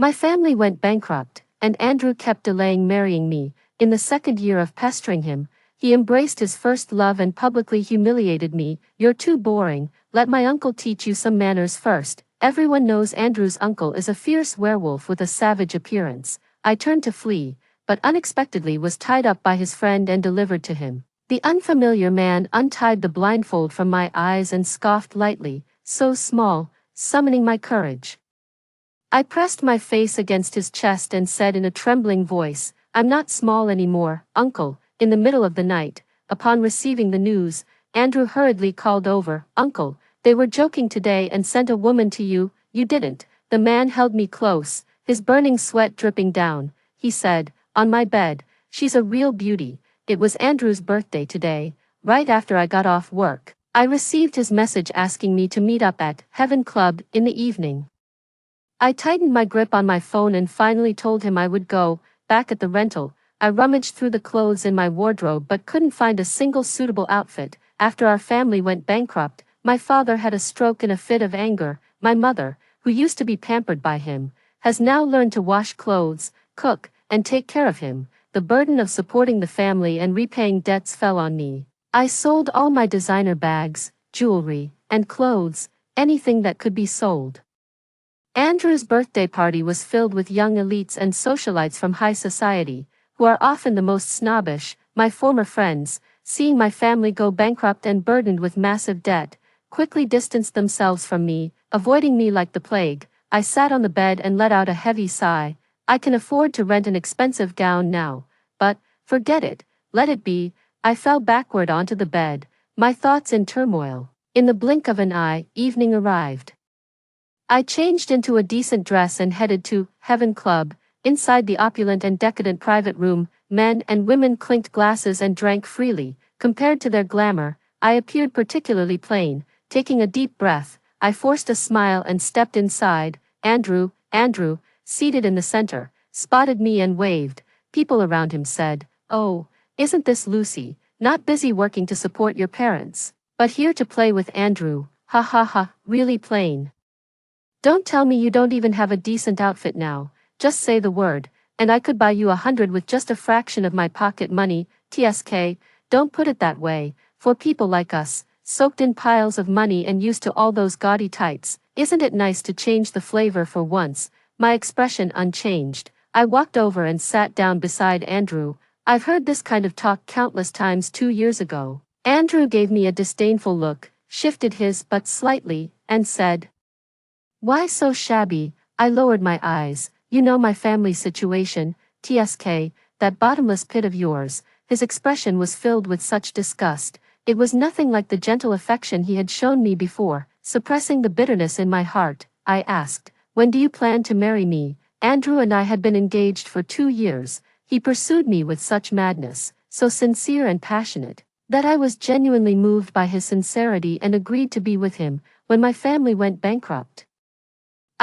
My family went bankrupt, and Andrew kept delaying marrying me. In the second year of pestering him, he embraced his first love and publicly humiliated me. You're too boring, let my uncle teach you some manners first. Everyone knows Andrew's uncle is a fierce werewolf with a savage appearance. I turned to flee, but unexpectedly was tied up by his friend and delivered to him. The unfamiliar man untied the blindfold from my eyes and scoffed lightly, so small, summoning my courage. I pressed my face against his chest and said in a trembling voice, I'm not small anymore, uncle. In the middle of the night, upon receiving the news, Andrew hurriedly called over, Uncle, they were joking today and sent a woman to you, you didn't. The man held me close, his burning sweat dripping down. He said, on my bed, she's a real beauty. It was Andrew's birthday today, right after I got off work. I received his message asking me to meet up at Heaven Club in the evening. I tightened my grip on my phone and finally told him I would go. Back at the rental, I rummaged through the clothes in my wardrobe but couldn't find a single suitable outfit. After our family went bankrupt, my father had a stroke in a fit of anger. My mother, who used to be pampered by him, has now learned to wash clothes, cook, and take care of him. The burden of supporting the family and repaying debts fell on me. I sold all my designer bags, jewelry, and clothes, anything that could be sold. Andrew's birthday party was filled with young elites and socialites from high society, who are often the most snobbish. My former friends, seeing my family go bankrupt and burdened with massive debt, quickly distanced themselves from me, avoiding me like the plague. I sat on the bed and let out a heavy sigh. I can afford to rent an expensive gown now, but, forget it, let it be. I fell backward onto the bed, my thoughts in turmoil. In the blink of an eye, evening arrived. I changed into a decent dress and headed to Heaven Club. Inside the opulent and decadent private room, men and women clinked glasses and drank freely. Compared to their glamour, I appeared particularly plain. Taking a deep breath, I forced a smile and stepped inside. Andrew, seated in the center, spotted me and waved. People around him said, Oh, isn't this Lucy, not busy working to support your parents, but here to play with Andrew, ha ha ha, really plain. Don't tell me you don't even have a decent outfit now. Just say the word, and I could buy you 100 with just a fraction of my pocket money. TSK, don't put it that way. For people like us, soaked in piles of money and used to all those gaudy tights, isn't it nice to change the flavor for once? My expression unchanged. I walked over and sat down beside Andrew. I've heard this kind of talk countless times 2 years ago. Andrew gave me a disdainful look, shifted his butt slightly, and said, Why so shabby? I lowered my eyes. You know my family's situation, TSK, that bottomless pit of yours. His expression was filled with such disgust. It was nothing like the gentle affection he had shown me before. Suppressing the bitterness in my heart, I asked, When do you plan to marry me? Andrew and I had been engaged for 2 years. He pursued me with such madness, so sincere and passionate, that I was genuinely moved by his sincerity and agreed to be with him when my family went bankrupt.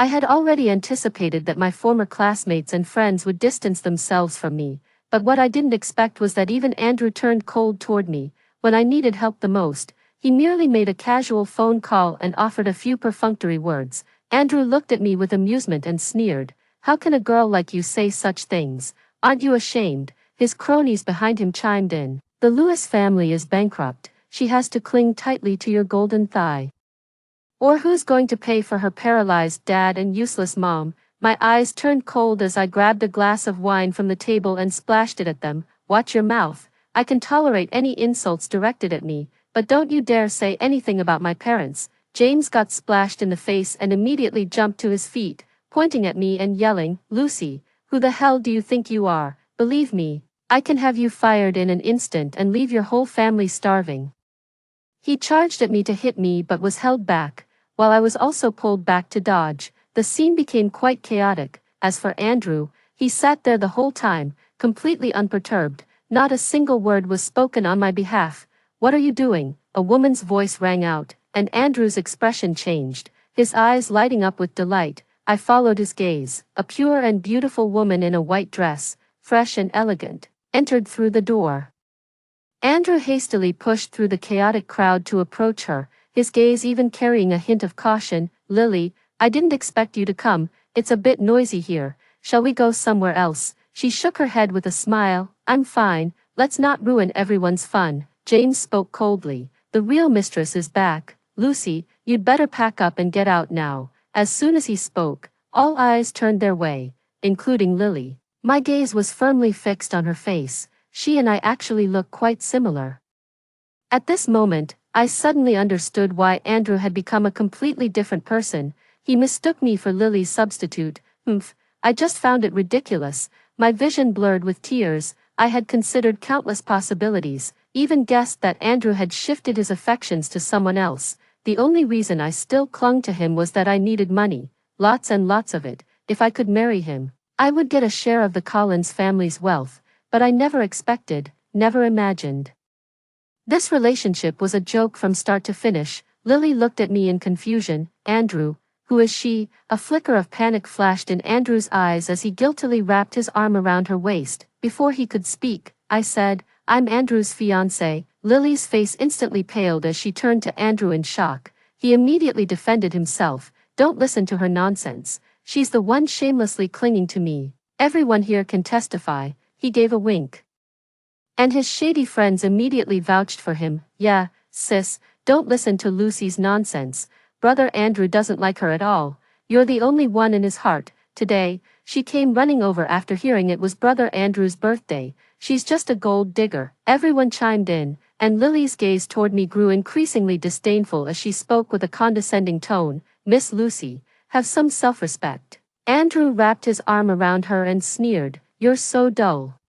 I had already anticipated that my former classmates and friends would distance themselves from me, but what I didn't expect was that even Andrew turned cold toward me. When I needed help the most, he merely made a casual phone call and offered a few perfunctory words. Andrew looked at me with amusement and sneered, How can a girl like you say such things? Aren't you ashamed? His cronies behind him chimed in, The Lewis family is bankrupt, she has to cling tightly to your golden thigh. Or who's going to pay for her paralyzed dad and useless mom? My eyes turned cold as I grabbed a glass of wine from the table and splashed it at them. Watch your mouth. I can tolerate any insults directed at me, but don't you dare say anything about my parents. James got splashed in the face and immediately jumped to his feet, pointing at me and yelling, Lucy, who the hell do you think you are? Believe me, I can have you fired in an instant and leave your whole family starving. He charged at me to hit me but was held back, while I was also pulled back to dodge. The scene became quite chaotic. As for Andrew, he sat there the whole time, completely unperturbed. Not a single word was spoken on my behalf. What are you doing? A woman's voice rang out, and Andrew's expression changed, his eyes lighting up with delight. I followed his gaze. A pure and beautiful woman in a white dress, fresh and elegant, entered through the door. Andrew hastily pushed through the chaotic crowd to approach her, his gaze even carrying a hint of caution. Lily, I didn't expect you to come. it's a bit noisy here. Shall we go somewhere else? She shook her head with a smile. I'm fine, let's not ruin everyone's fun. James spoke coldly. The real mistress is back. Lucy, you'd better pack up and get out now. As soon as he spoke, all eyes turned their way, including Lily. My gaze was firmly fixed on her face. She and I actually look quite similar. At this moment, I suddenly understood why Andrew had become a completely different person. He mistook me for Lily's substitute. I just found it ridiculous. My vision blurred with tears. I had considered countless possibilities, even guessed that Andrew had shifted his affections to someone else. The only reason I still clung to him was that I needed money, lots and lots of it. If I could marry him, I would get a share of the Collins family's wealth, but I never expected, never imagined. This relationship was a joke from start to finish. Lily looked at me in confusion. Andrew, who is she? A flicker of panic flashed in Andrew's eyes as he guiltily wrapped his arm around her waist. Before he could speak, I said, I'm Andrew's fiancé. Lily's face instantly paled as she turned to Andrew in shock. He immediately defended himself. Don't listen to her nonsense. She's the one shamelessly clinging to me. Everyone here can testify. He gave a wink. And his shady friends immediately vouched for him. Yeah, sis, don't listen to Lucy's nonsense. Brother Andrew doesn't like her at all. You're the only one in his heart. Today, she came running over after hearing it was Brother Andrew's birthday. She's just a gold digger. Everyone chimed in, and Lily's gaze toward me grew increasingly disdainful as she spoke with a condescending tone. Miss Lucy, have some self-respect. Andrew wrapped his arm around her and sneered. You're so dull.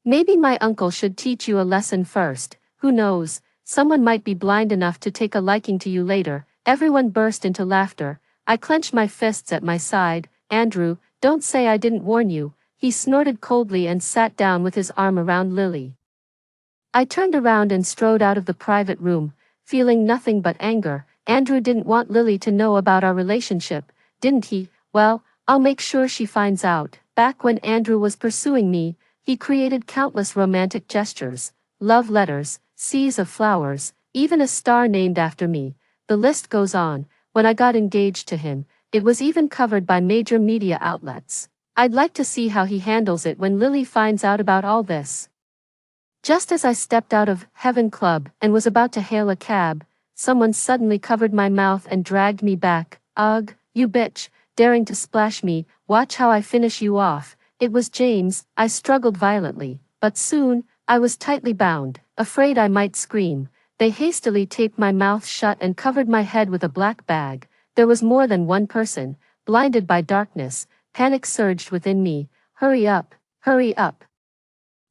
Maybe my uncle should teach you a lesson first. Who knows, someone might be blind enough to take a liking to you later. Everyone burst into laughter. I clenched my fists at my side. Andrew, don't say I didn't warn you. He snorted coldly and sat down with his arm around Lily. I turned around and strode out of the private room, feeling nothing but anger. Andrew didn't want Lily to know about our relationship, didn't he? Well, I'll make sure she finds out. Back when Andrew was pursuing me, he created countless romantic gestures, love letters, seas of flowers, even a star named after me. The list goes on. When I got engaged to him, it was even covered by major media outlets. I'd like to see how he handles it when Lily finds out about all this. Just as I stepped out of Heaven Club and was about to hail a cab, someone suddenly covered my mouth and dragged me back. Ugh, you bitch, daring to splash me, watch how I finish you off. It was James. I struggled violently, but soon, I was tightly bound, afraid I might scream. They hastily taped my mouth shut and covered my head with a black bag. There was more than one person, blinded by darkness. Panic surged within me. Hurry up, hurry up.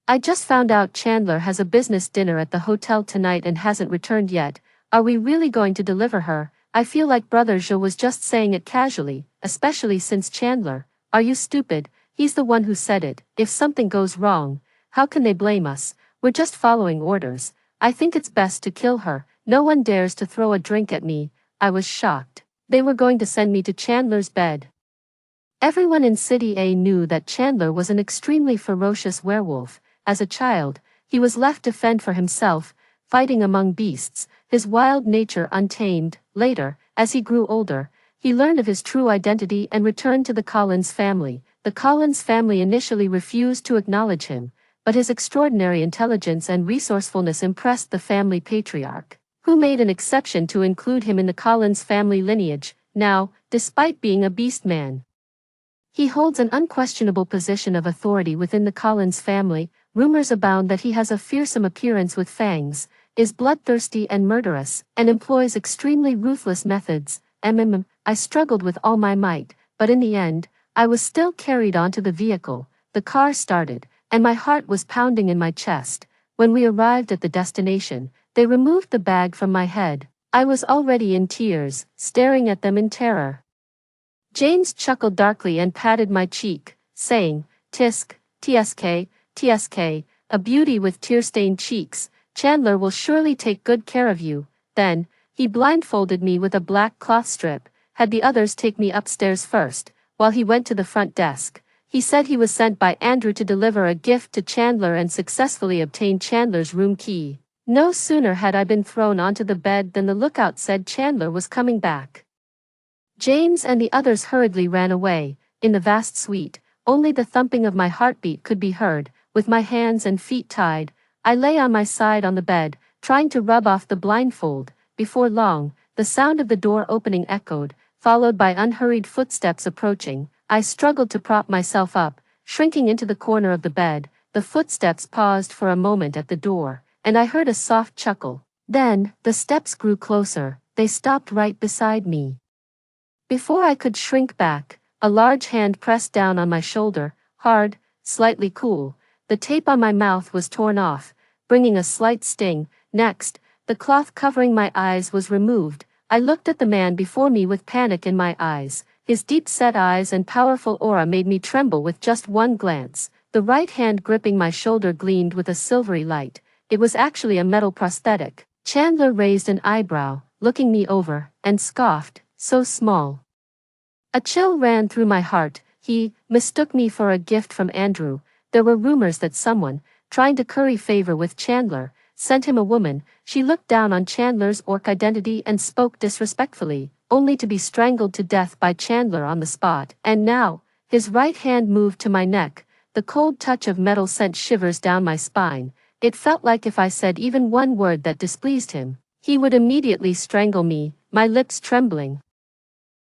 I just found out Chandler has a business dinner at the hotel tonight and hasn't returned yet. Are we really going to deliver her? I feel like Brother Joe was just saying it casually, especially since Chandler. Are you stupid? He's the one who said it. If something goes wrong, how can they blame us? We're just following orders. I think it's best to kill her. No one dares to throw a drink at me. I was shocked. They were going to send me to Chandler's bed. Everyone in City A knew that Chandler was an extremely ferocious werewolf. As a child, he was left to fend for himself, fighting among beasts, his wild nature untamed. Later, as he grew older, he learned of his true identity and returned to the Collins family. The Collins family initially refused to acknowledge him, but his extraordinary intelligence and resourcefulness impressed the family patriarch, who made an exception to include him in the Collins family lineage. Now, despite being a beast man, he holds an unquestionable position of authority within the Collins family. Rumors abound that he has a fearsome appearance with fangs, is bloodthirsty and murderous, and employs extremely ruthless methods. I struggled with all my might, but in the end, I was still carried onto the vehicle. The car started, and my heart was pounding in my chest. When we arrived at the destination, they removed the bag from my head. I was already in tears, staring at them in terror. James chuckled darkly and patted my cheek, saying, Tisk, TSK, TSK, a beauty with tear-stained cheeks. Chandler will surely take good care of you. Then, he blindfolded me with a black cloth strip, had the others take me upstairs first. While he went to the front desk, he said he was sent by Andrew to deliver a gift to Chandler and successfully obtained Chandler's room key. No sooner had I been thrown onto the bed than the lookout said Chandler was coming back. James and the others hurriedly ran away. In the vast suite, only the thumping of my heartbeat could be heard. With my hands and feet tied, I lay on my side on the bed, trying to rub off the blindfold. Before long, the sound of the door opening echoed, followed by unhurried footsteps approaching. I struggled to prop myself up, shrinking into the corner of the bed. The footsteps paused for a moment at the door, and I heard a soft chuckle. Then, the steps grew closer. They stopped right beside me. Before I could shrink back, a large hand pressed down on my shoulder, hard, slightly cool. The tape on my mouth was torn off, bringing a slight sting. Next, the cloth covering my eyes was removed. I looked at the man before me with panic in my eyes. His deep-set eyes and powerful aura made me tremble with just one glance. The right hand gripping my shoulder gleamed with a silvery light. It was actually a metal prosthetic. Chandler raised an eyebrow, looking me over, and scoffed, "So small." A chill ran through my heart. He mistook me for a gift from Andrew. There were rumors that someone, trying to curry favor with Chandler, sent him a woman. She looked down on Chandler's orc identity and spoke disrespectfully, only to be strangled to death by Chandler on the spot. And now, his right hand moved to my neck. The cold touch of metal sent shivers down my spine. It felt like if I said even one word that displeased him, he would immediately strangle me, my lips trembling.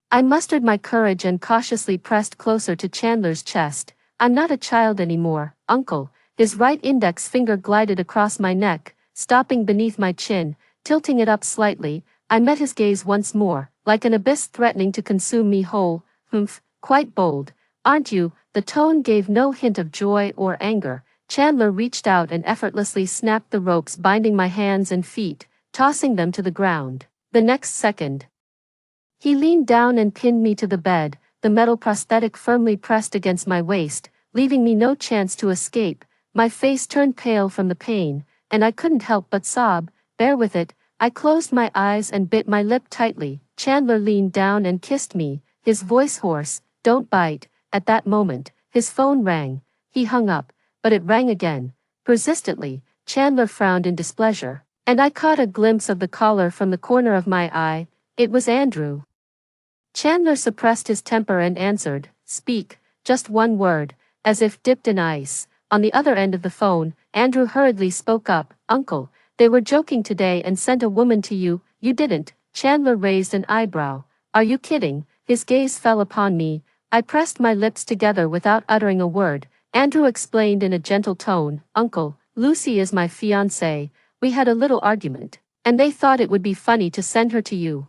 I mustered my courage and cautiously pressed closer to Chandler's chest. "I'm not a child anymore, Uncle." His right index finger glided across my neck, stopping beneath my chin, tilting it up slightly. I met his gaze once more, like an abyss threatening to consume me whole. "Humph, quite bold, aren't you?" The tone gave no hint of joy or anger. Chandler reached out and effortlessly snapped the ropes binding my hands and feet, tossing them to the ground. The next second, he leaned down and pinned me to the bed, the metal prosthetic firmly pressed against my waist, leaving me no chance to escape. My face turned pale from the pain, and I couldn't help but sob. "Bear with it." I closed my eyes and bit my lip tightly. Chandler leaned down and kissed me, his voice hoarse. "Don't bite." At that moment, his phone rang. He hung up, but it rang again, persistently. Chandler frowned in displeasure, and I caught a glimpse of the collar from the corner of my eye. It was Andrew. Chandler suppressed his temper and answered, "Speak, just one word," as if dipped in ice. On the other end of the phone, Andrew hurriedly spoke up. "Uncle, they were joking today and sent a woman to you." "You didn't." Chandler raised an eyebrow. "Are you kidding?" His gaze fell upon me. I pressed my lips together without uttering a word. Andrew explained in a gentle tone, "Uncle, Lucy is my fiancée. We had a little argument, and they thought it would be funny to send her to you."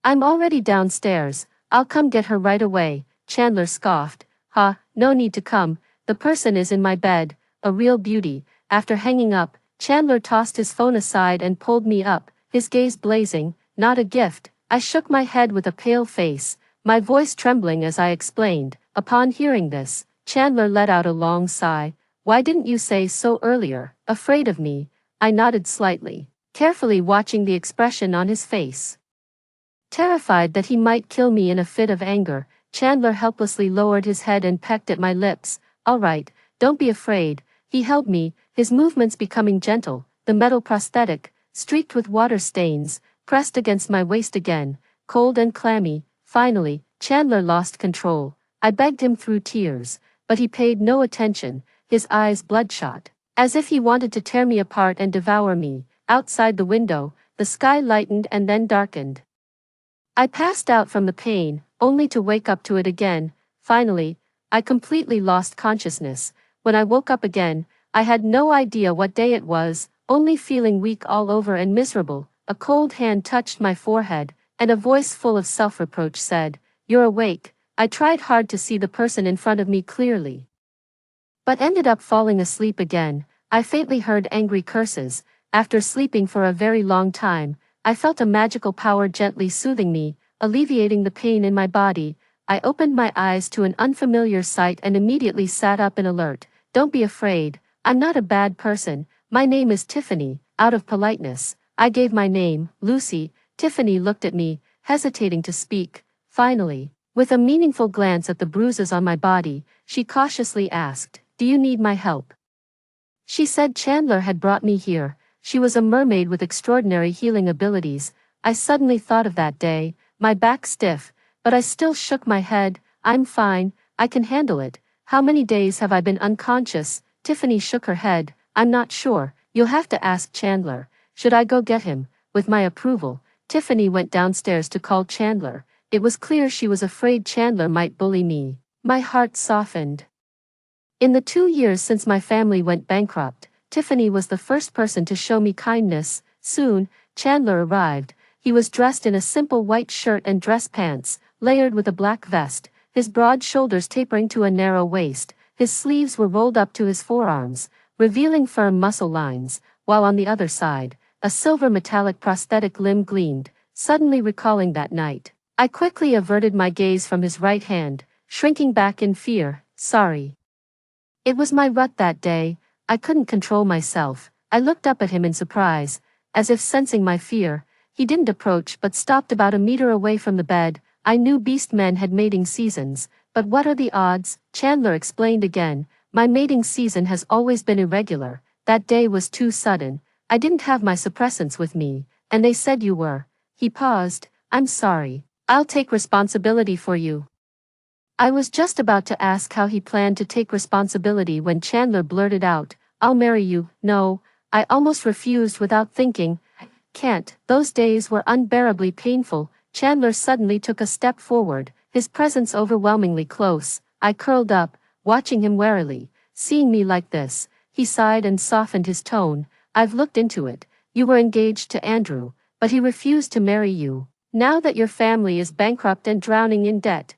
"I'm already downstairs. I'll come get her right away." Chandler scoffed. "Ha, no need to come. The person is in my bed, a real beauty." After hanging up, Chandler tossed his phone aside and pulled me up, his gaze blazing. "Not a gift." I shook my head with a pale face, my voice trembling as I explained. Upon hearing this, Chandler let out a long sigh. "Why didn't you say so earlier?" "Afraid of me." I nodded slightly, carefully watching the expression on his face. Terrified that he might kill me in a fit of anger, Chandler helplessly lowered his head and pecked at my lips. "All right, don't be afraid." He held me, his movements becoming gentle. The metal prosthetic, streaked with water stains, pressed against my waist again, cold and clammy. Finally, Chandler lost control. I begged him through tears, but he paid no attention, his eyes bloodshot, as if he wanted to tear me apart and devour me. Outside the window, the sky lightened and then darkened. I passed out from the pain, only to wake up to it again. Finally, I completely lost consciousness. When I woke up again, I had no idea what day it was, only feeling weak all over and miserable. A cold hand touched my forehead, and a voice full of self-reproach said, "You're awake." I tried hard to see the person in front of me clearly, but ended up falling asleep again. I faintly heard angry curses. After sleeping for a very long time, I felt a magical power gently soothing me, alleviating the pain in my body. I opened my eyes to an unfamiliar sight and immediately sat up in alert. "Don't be afraid. I'm not a bad person. My name is Tiffany." Out of politeness, I gave my name, Lucy. Tiffany looked at me, hesitating to speak. Finally, with a meaningful glance at the bruises on my body, she cautiously asked, "Do you need my help?" She said Chandler had brought me here. She was a mermaid with extraordinary healing abilities. I suddenly thought of that day, my back stiff, but I still shook my head. I'm fine, I can handle it. How many days have I been unconscious? Tiffany shook her head. I'm not sure, you'll have to ask Chandler. Should I go get him? With my approval, Tiffany went downstairs to call Chandler. It was clear she was afraid Chandler might bully me. My heart softened. In the 2 years since my family went bankrupt, Tiffany was the first person to show me kindness. Soon, Chandler arrived. He was dressed in a simple white shirt and dress pants, layered with a black vest, his broad shoulders tapering to a narrow waist. His sleeves were rolled up to his forearms, revealing firm muscle lines, while on the other side, a silver metallic prosthetic limb gleamed, suddenly recalling that night. I quickly averted my gaze from his right hand, shrinking back in fear. Sorry. It was my rut that day. I couldn't control myself. I looked up at him in surprise, as if sensing my fear. He didn't approach but stopped about a meter away from the bed. I knew beast men had mating seasons, but what are the odds? Chandler explained again. My mating season has always been irregular. That day was too sudden. I didn't have my suppressants with me, and they said you were. He paused. I'm sorry. I'll take responsibility for you. I was just about to ask how he planned to take responsibility when Chandler blurted out, I'll marry you. No, I almost refused without thinking. Can't. Those days were unbearably painful. Chandler suddenly took a step forward, his presence overwhelmingly close. I curled up, watching him warily. Seeing me like this, he sighed and softened his tone. I've looked into it. You were engaged to Andrew, but he refused to marry you. Now that your family is bankrupt and drowning in debt,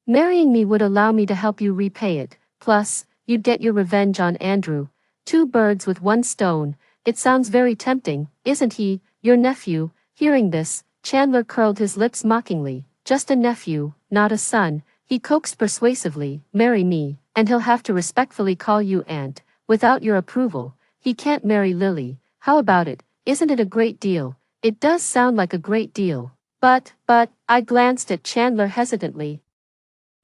marrying me would allow me to help you repay it. Plus, you'd get your revenge on Andrew. 2 birds with 1 stone. It sounds very tempting, isn't he? Your nephew. Hearing this, Chandler curled his lips mockingly. Just a nephew, not a son. He coaxed persuasively. Marry me, and he'll have to respectfully call you aunt. Without your approval, he can't marry Lily. How about it? Isn't it a great deal? It does sound like a great deal. But, I glanced at Chandler hesitantly.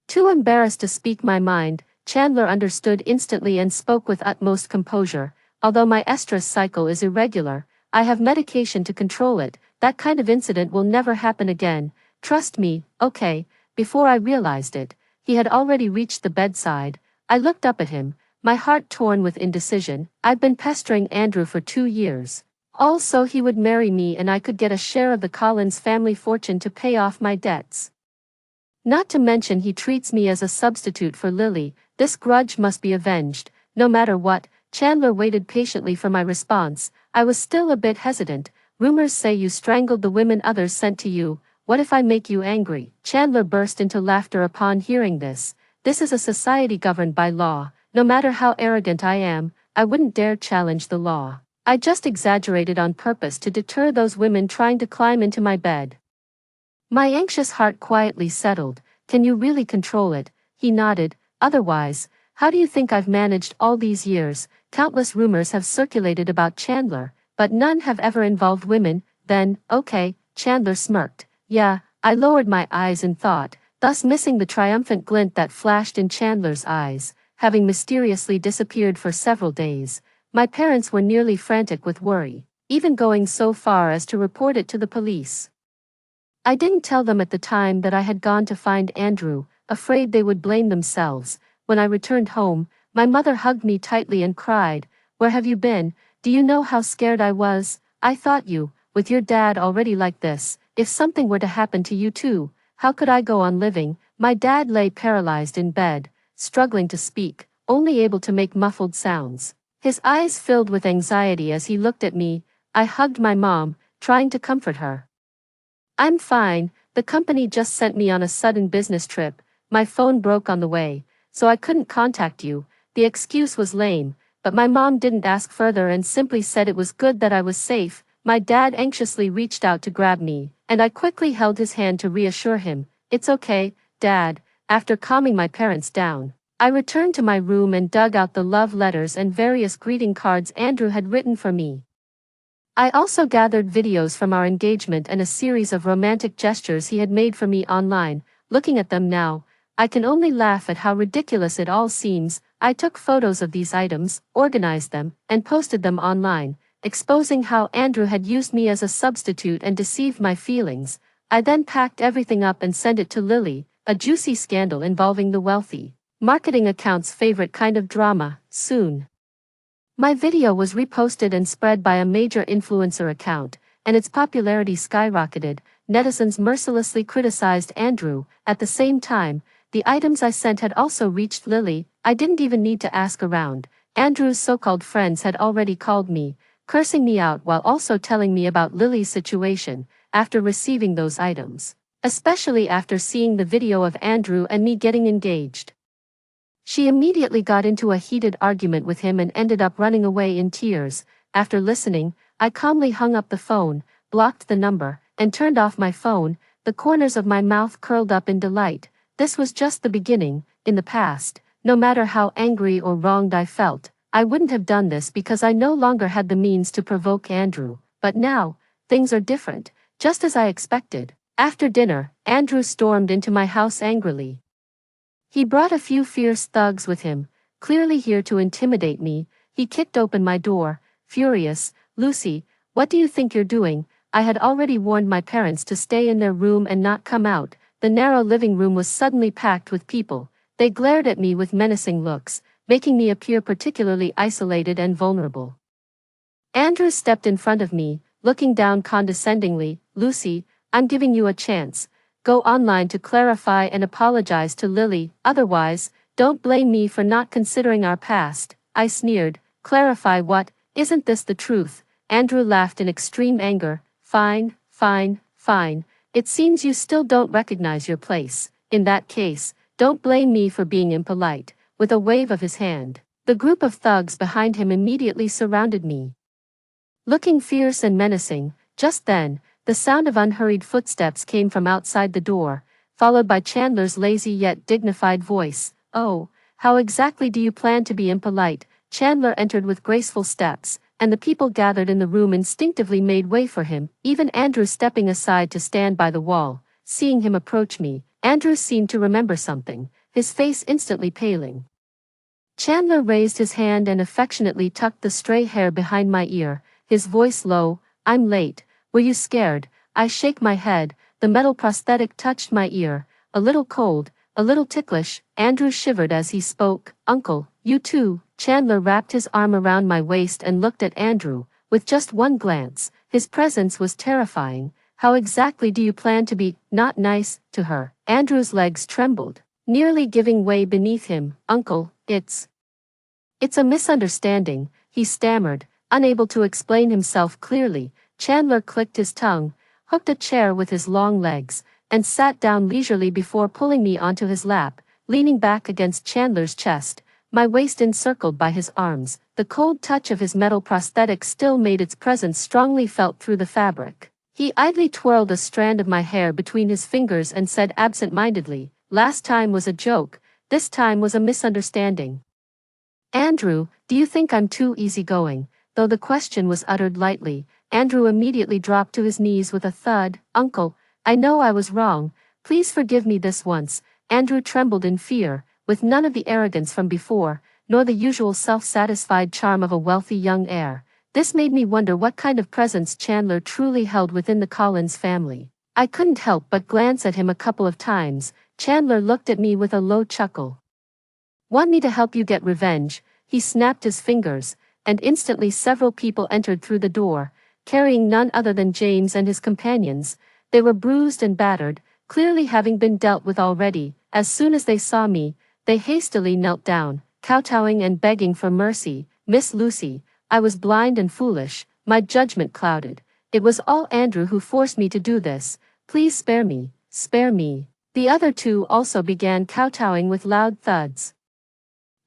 Too embarrassed to speak my mind, Chandler understood instantly and spoke with utmost composure. Although my estrus cycle is irregular, I have medication to control it. That kind of incident will never happen again. Trust me, okay. Before I realized it, he had already reached the bedside. I looked up at him, my heart torn with indecision. I'd been pestering Andrew for 2 years. Also, he would marry me and I could get a share of the Collins family fortune to pay off my debts. Not to mention he treats me as a substitute for Lily. This grudge must be avenged, no matter what. Chandler waited patiently for my response. I was still a bit hesitant. Rumors say you strangled the women others sent to you. What if I make you angry? Chandler burst into laughter upon hearing this. This is a society governed by law. No matter how arrogant I am, I wouldn't dare challenge the law. I just exaggerated on purpose to deter those women trying to climb into my bed. My anxious heart quietly settled. Can you really control it? He nodded. Otherwise, how do you think I've managed all these years? Countless rumors have circulated about Chandler, but none have ever involved women. Then, okay, Chandler smirked. Yeah, I lowered my eyes in thought, thus missing the triumphant glint that flashed in Chandler's eyes, having mysteriously disappeared for several days. My parents were nearly frantic with worry, even going so far as to report it to the police. I didn't tell them at the time that I had gone to find Andrew, afraid they would blame themselves. When I returned home, my mother hugged me tightly and cried, "Where have you been? Do you know how scared I was? I thought you, with your dad already like this, if something were to happen to you too, how could I go on living?" My dad lay paralyzed in bed, struggling to speak, only able to make muffled sounds. His eyes filled with anxiety as he looked at me. I hugged my mom, trying to comfort her. I'm fine, the company just sent me on a sudden business trip. My phone broke on the way, so I couldn't contact you. The excuse was lame, but my mom didn't ask further and simply said it was good that I was safe. My dad anxiously reached out to grab me, and I quickly held his hand to reassure him. It's okay, Dad. After calming my parents down, I returned to my room and dug out the love letters and various greeting cards Andrew had written for me. I also gathered videos from our engagement and a series of romantic gestures he had made for me online. Looking at them now, I can only laugh at how ridiculous it all seems. I took photos of these items, organized them, and posted them online, exposing how Andrew had used me as a substitute and deceived my feelings. I then packed everything up and sent it to Lily, a juicy scandal involving the wealthy. Marketing account's favorite kind of drama, soon. My video was reposted and spread by a major influencer account, and its popularity skyrocketed. Netizens mercilessly criticized Andrew. At the same time, the items I sent had also reached Lily. I didn't even need to ask around. Andrew's so-called friends had already called me, cursing me out while also telling me about Lily's situation after receiving those items, especially after seeing the video of Andrew and me getting engaged. She immediately got into a heated argument with him and ended up running away in tears. After listening, I calmly hung up the phone, blocked the number, and turned off my phone, the corners of my mouth curled up in delight. This was just the beginning. In the past, no matter how angry or wronged I felt, I wouldn't have done this because I no longer had the means to provoke Andrew. But now, things are different, just as I expected. After dinner, Andrew stormed into my house angrily. He brought a few fierce thugs with him, clearly here to intimidate me. He kicked open my door, furious. "Lucy, what do you think you're doing?" I had already warned my parents to stay in their room and not come out. The narrow living room was suddenly packed with people. They glared at me with menacing looks, making me appear particularly isolated and vulnerable. Andrew stepped in front of me, looking down condescendingly. "Lucy, I'm giving you a chance. Go online to clarify and apologize to Lily, otherwise, don't blame me for not considering our past." I sneered. "Clarify what? Isn't this the truth?" Andrew laughed in extreme anger. Fine, fine, fine. It seems you still don't recognize your place. In that case, don't blame me for being impolite." With a wave of his hand, the group of thugs behind him immediately surrounded me, looking fierce and menacing. Just then, the sound of unhurried footsteps came from outside the door, followed by Chandler's lazy yet dignified voice. "Oh, how exactly do you plan to be impolite?" Chandler entered with graceful steps, and the people gathered in the room instinctively made way for him, even Andrew stepping aside to stand by the wall. Seeing him approach me, Andrew seemed to remember something, his face instantly paling. Chandler raised his hand and affectionately tucked the stray hair behind my ear, his voice low. "I'm late. Were you scared?" I shake my head. The metal prosthetic touched my ear, a little cold, a little ticklish. Andrew shivered as he spoke. "Uncle, you too." Chandler wrapped his arm around my waist and looked at Andrew. With just one glance, his presence was terrifying. "How exactly do you plan to be not nice to her?" Andrew's legs trembled, nearly giving way beneath him. "Uncle, it's a misunderstanding," he stammered, unable to explain himself clearly. Chandler clicked his tongue, hooked a chair with his long legs, and sat down leisurely before pulling me onto his lap, leaning back against Chandler's chest, my waist encircled by his arms. The cold touch of his metal prosthetic still made its presence strongly felt through the fabric. He idly twirled a strand of my hair between his fingers and said absent-mindedly, "Last time was a joke, this time was a misunderstanding." "Andrew, do you think I'm too easygoing?" Though the question was uttered lightly, Andrew immediately dropped to his knees with a thud. "Uncle, I know I was wrong. Please forgive me this once." Andrew trembled in fear, with none of the arrogance from before, nor the usual self-satisfied charm of a wealthy young heir. This made me wonder what kind of presence Chandler truly held within the Collins family. I couldn't help but glance at him a couple of times. Chandler looked at me with a low chuckle. "Want me to help you get revenge?" He snapped his fingers, and instantly several people entered through the door, carrying none other than James and his companions. They were bruised and battered, clearly having been dealt with already. As soon as they saw me, they hastily knelt down, kowtowing and begging for mercy. "Miss Lucy, I was blind and foolish, my judgment clouded. It was all Andrew who forced me to do this. Please spare me, spare me." The other two also began kowtowing with loud thuds.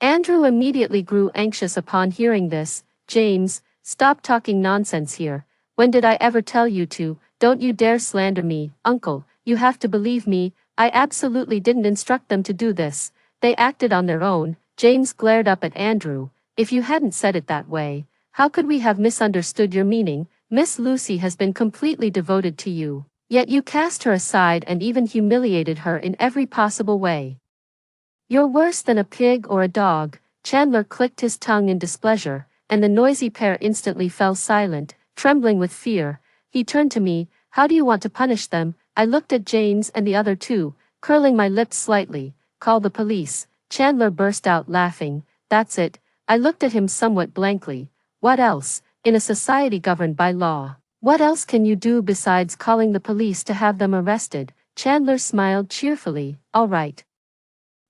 Andrew immediately grew anxious upon hearing this. "James, stop talking nonsense here. When did I ever tell you to? Don't you dare slander me." "Uncle, you have to believe me. I absolutely didn't instruct them to do this. They acted on their own." James glared up at Andrew. "If you hadn't said it that way, how could we have misunderstood your meaning? Miss Lucy has been completely devoted to you, yet you cast her aside and even humiliated her in every possible way. You're worse than a pig or a dog." Chandler clicked his tongue in displeasure, and the noisy pair instantly fell silent, trembling with fear. He turned to me. "How do you want to punish them?" I looked at James and the other two, curling my lips slightly. Call the police. Chandler burst out laughing. That's it. I looked at him somewhat blankly. What else, in a society governed by law? What else can you do besides calling the police to have them arrested? Chandler smiled cheerfully. All right.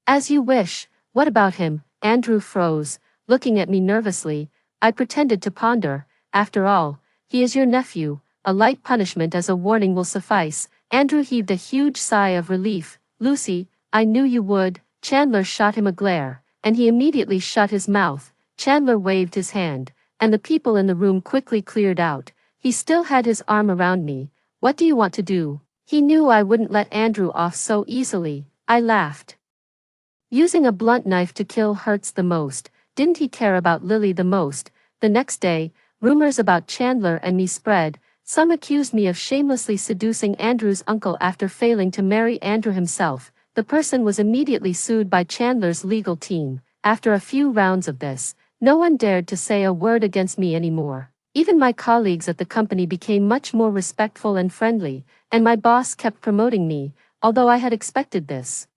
As you wish. What about him? Andrew froze, looking at me nervously. I pretended to ponder. After all, he is your nephew. A light punishment as a warning will suffice. Andrew heaved a huge sigh of relief. Lucy, I knew you would. Chandler shot him a glare, and he immediately shut his mouth. Chandler waved his hand, and the people in the room quickly cleared out. He still had his arm around me. What do you want to do? He knew I wouldn't let Andrew off so easily. I laughed. Using a blunt knife to kill hurts the most. Didn't he care about Lily the most? The next day, rumors about Chandler and me spread. Some accused me of shamelessly seducing Andrew's uncle after failing to marry Andrew himself. The person was immediately sued by Chandler's legal team. After a few rounds of this, no one dared to say a word against me anymore. Even my colleagues at the company became much more respectful and friendly, and my boss kept promoting me, although I had expected this.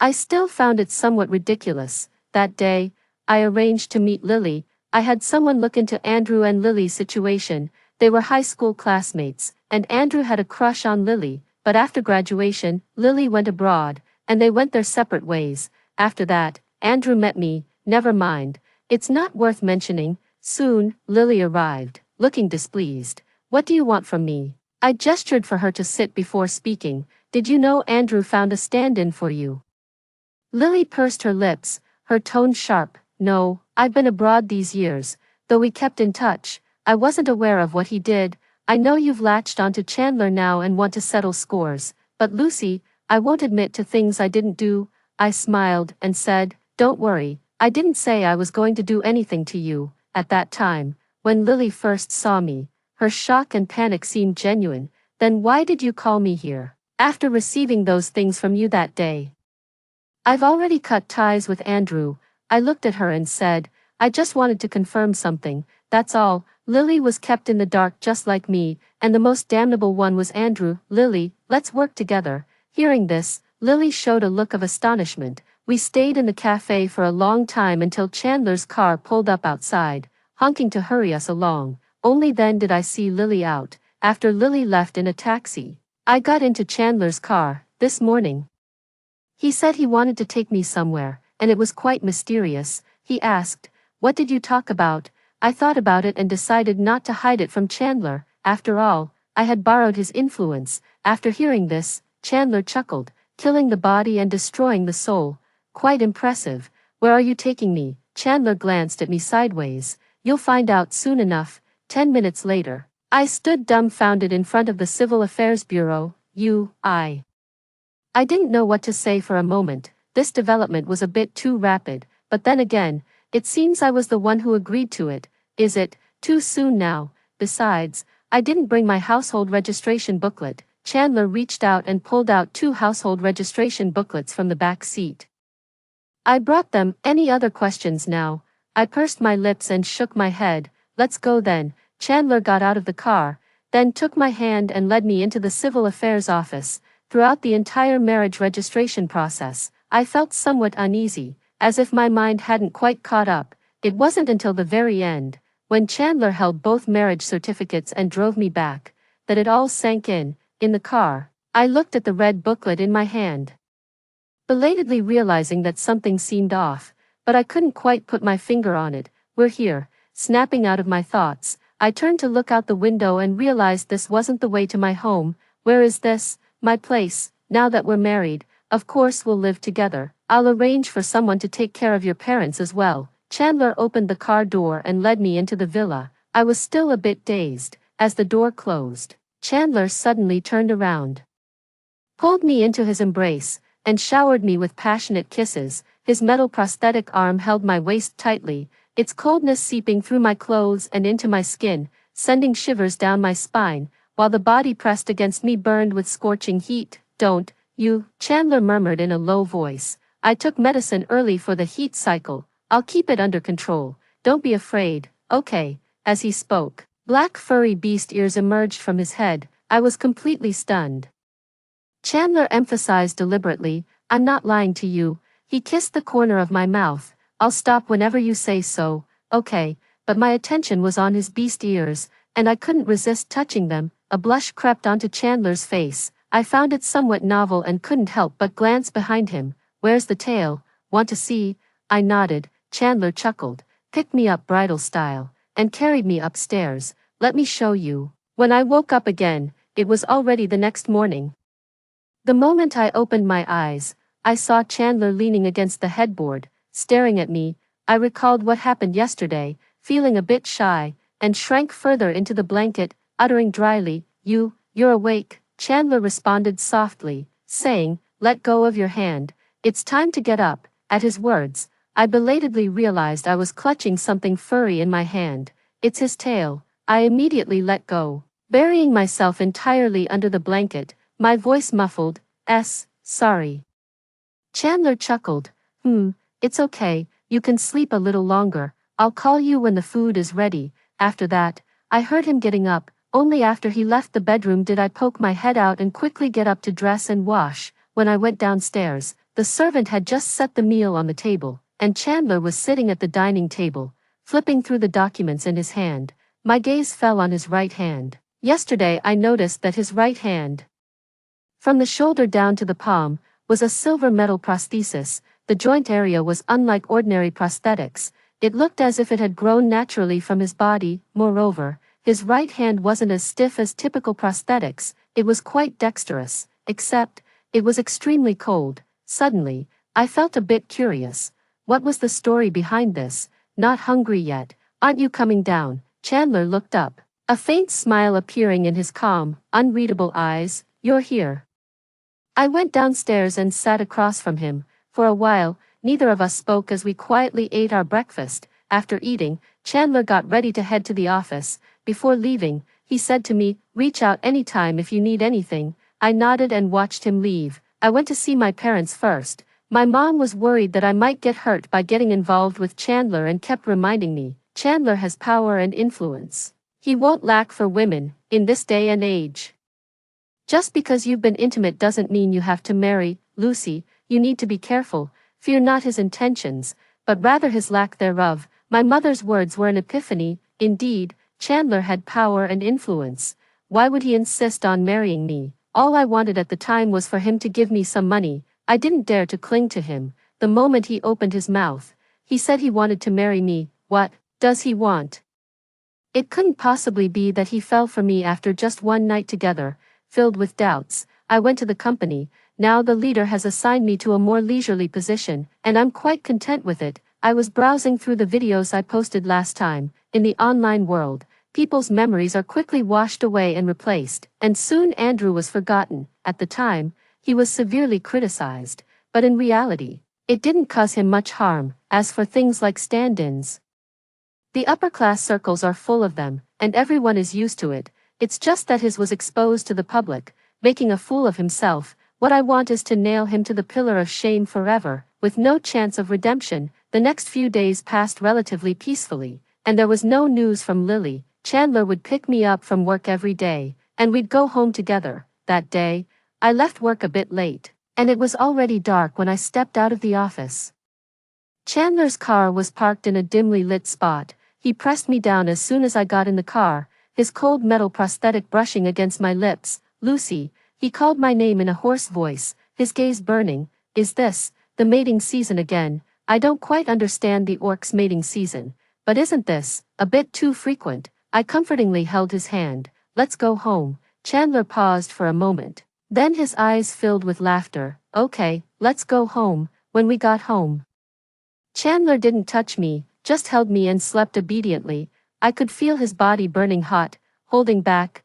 I still found it somewhat ridiculous. That day, I arranged to meet Lily. I had someone look into Andrew and Lily's situation. They were high school classmates, and Andrew had a crush on Lily, but after graduation, Lily went abroad, and they went their separate ways. After that, Andrew met me. Never mind. It's not worth mentioning. Soon, Lily arrived, looking displeased. What do you want from me? I gestured for her to sit before speaking. Did you know Andrew found a stand-in for you? Lily pursed her lips, her tone sharp. No, I've been abroad these years, though we kept in touch. I wasn't aware of what he did. I know you've latched onto Chandler now and want to settle scores, but Lucy, I won't admit to things I didn't do. I smiled and said, don't worry, I didn't say I was going to do anything to you. At that time, when Lily first saw me, her shock and panic seemed genuine. Then why did you call me here? After receiving those things from you that day. I've already cut ties with Andrew. I looked at her and said, I just wanted to confirm something, that's all. Lily was kept in the dark just like me, and the most damnable one was Andrew. Lily, let's work together. Hearing this, Lily showed a look of astonishment. We stayed in the cafe for a long time until Chandler's car pulled up outside, honking to hurry us along. Only then did I see Lily out. After Lily left in a taxi, I got into Chandler's car, this morning. He said he wanted to take me somewhere, and it was quite mysterious. He asked, what did you talk about? I thought about it and decided not to hide it from Chandler. After all, I had borrowed his influence. After hearing this, Chandler chuckled, killing the body and destroying the soul. Quite impressive. Where are you taking me? Chandler glanced at me sideways. You'll find out soon enough. 10 minutes later, I stood dumbfounded in front of the Civil Affairs Bureau. I didn't know what to say for a moment. This development was a bit too rapid, but then again, it seems I was the one who agreed to it. Is it too soon now? Besides, I didn't bring my household registration booklet. Chandler reached out and pulled out 2 household registration booklets from the back seat. I brought them. Any other questions now? I pursed my lips and shook my head. Let's go then. Chandler got out of the car, then took my hand and led me into the Civil Affairs office. Throughout the entire marriage registration process, I felt somewhat uneasy, as if my mind hadn't quite caught up. It wasn't until the very end, when Chandler held both marriage certificates and drove me back, that it all sank in. In the car, I looked at the red booklet in my hand, belatedly realizing that something seemed off, but I couldn't quite put my finger on it. We're here. Snapping out of my thoughts, I turned to look out the window and realized this wasn't the way to my home. Where is this? My place. Now that we're married, of course we'll live together. I'll arrange for someone to take care of your parents as well. Chandler opened the car door and led me into the villa. I was still a bit dazed. As the door closed, Chandler suddenly turned around, pulled me into his embrace, and showered me with passionate kisses. His metal prosthetic arm held my waist tightly, its coldness seeping through my clothes and into my skin, sending shivers down my spine, while the body pressed against me burned with scorching heat. Don't, you, Chandler murmured in a low voice. I took medicine early for the heat cycle. I'll keep it under control. Don't be afraid, okay? As he spoke, black furry beast ears emerged from his head. I was completely stunned. Chandler emphasized deliberately, I'm not lying to you. He kissed the corner of my mouth. I'll stop whenever you say so, okay, but my attention was on his beast ears, and I couldn't resist touching them. A blush crept onto Chandler's face. I found it somewhat novel and couldn't help but glance behind him. Where's the tail? Want to see? I nodded. Chandler chuckled, picked me up bridal style, and carried me upstairs. Let me show you. When I woke up again, it was already the next morning. The moment I opened my eyes, I saw Chandler leaning against the headboard, staring at me. I recalled what happened yesterday, feeling a bit shy, and shrank further into the blanket, uttering dryly, You're awake. Chandler responded softly, saying, let go of your hand. It's time to get up. At his words, I belatedly realized I was clutching something furry in my hand. It's his tail. I immediately let go, burying myself entirely under the blanket, my voice muffled, sorry. Chandler chuckled, it's okay, you can sleep a little longer. I'll call you when the food is ready. After that, I heard him getting up. Only after he left the bedroom did I poke my head out and quickly get up to dress and wash. When I went downstairs, the servant had just set the meal on the table, and Chandler was sitting at the dining table, flipping through the documents in his hand. My gaze fell on his right hand. Yesterday I noticed that his right hand, from the shoulder down to the palm, was a silver metal prosthesis. The joint area was unlike ordinary prosthetics. It looked as if it had grown naturally from his body. Moreover, his right hand wasn't as stiff as typical prosthetics. It was quite dexterous, except, it was extremely cold. Suddenly, I felt a bit curious. What was the story behind this? Not hungry yet. Aren't you coming down? Chandler looked up, a faint smile appearing in his calm, unreadable eyes. You're here. I went downstairs and sat across from him. For a while, neither of us spoke as we quietly ate our breakfast. After eating, Chandler got ready to head to the office. Before leaving, he said to me, reach out anytime if you need anything. I nodded and watched him leave. I went to see my parents first. My mom was worried that I might get hurt by getting involved with Chandler and kept reminding me, Chandler has power and influence. He won't lack for women, in this day and age. Just because you've been intimate doesn't mean you have to marry, Lucy. You need to be careful. Fear not his intentions, but rather his lack thereof. My mother's words were an epiphany. Indeed, Chandler had power and influence. Why would he insist on marrying me? All I wanted at the time was for him to give me some money. I didn't dare to cling to him. The moment he opened his mouth, he said he wanted to marry me. What does he want? It couldn't possibly be that he fell for me after just one night together. Filled with doubts, I went to the company. Now the leader has assigned me to a more leisurely position, and I'm quite content with it. I was browsing through the videos I posted last time. In the online world, people's memories are quickly washed away and replaced, and soon Andrew was forgotten. At the time, he was severely criticized, but in reality, it didn't cause him much harm. As for things like stand-ins, the upper-class circles are full of them, and everyone is used to it. It's just that his was exposed to the public, making a fool of himself. What I want is to nail him to the pillar of shame forever, with no chance of redemption. The next few days passed relatively peacefully, and there was no news from Lily. Chandler would pick me up from work every day, and we'd go home together. That day, I left work a bit late, and it was already dark when I stepped out of the office. Chandler's car was parked in a dimly lit spot. He pressed me down as soon as I got in the car, his cold metal prosthetic brushing against my lips. Lucy, he called my name in a hoarse voice, his gaze burning. Is this the mating season again? I don't quite understand the orc's mating season, but isn't this a bit too frequent? I comfortingly held his hand. Let's go home. Chandler paused for a moment. Then his eyes filled with laughter. Okay, let's go home. When we got home, Chandler didn't touch me, just held me and slept obediently. I could feel his body burning hot, holding back.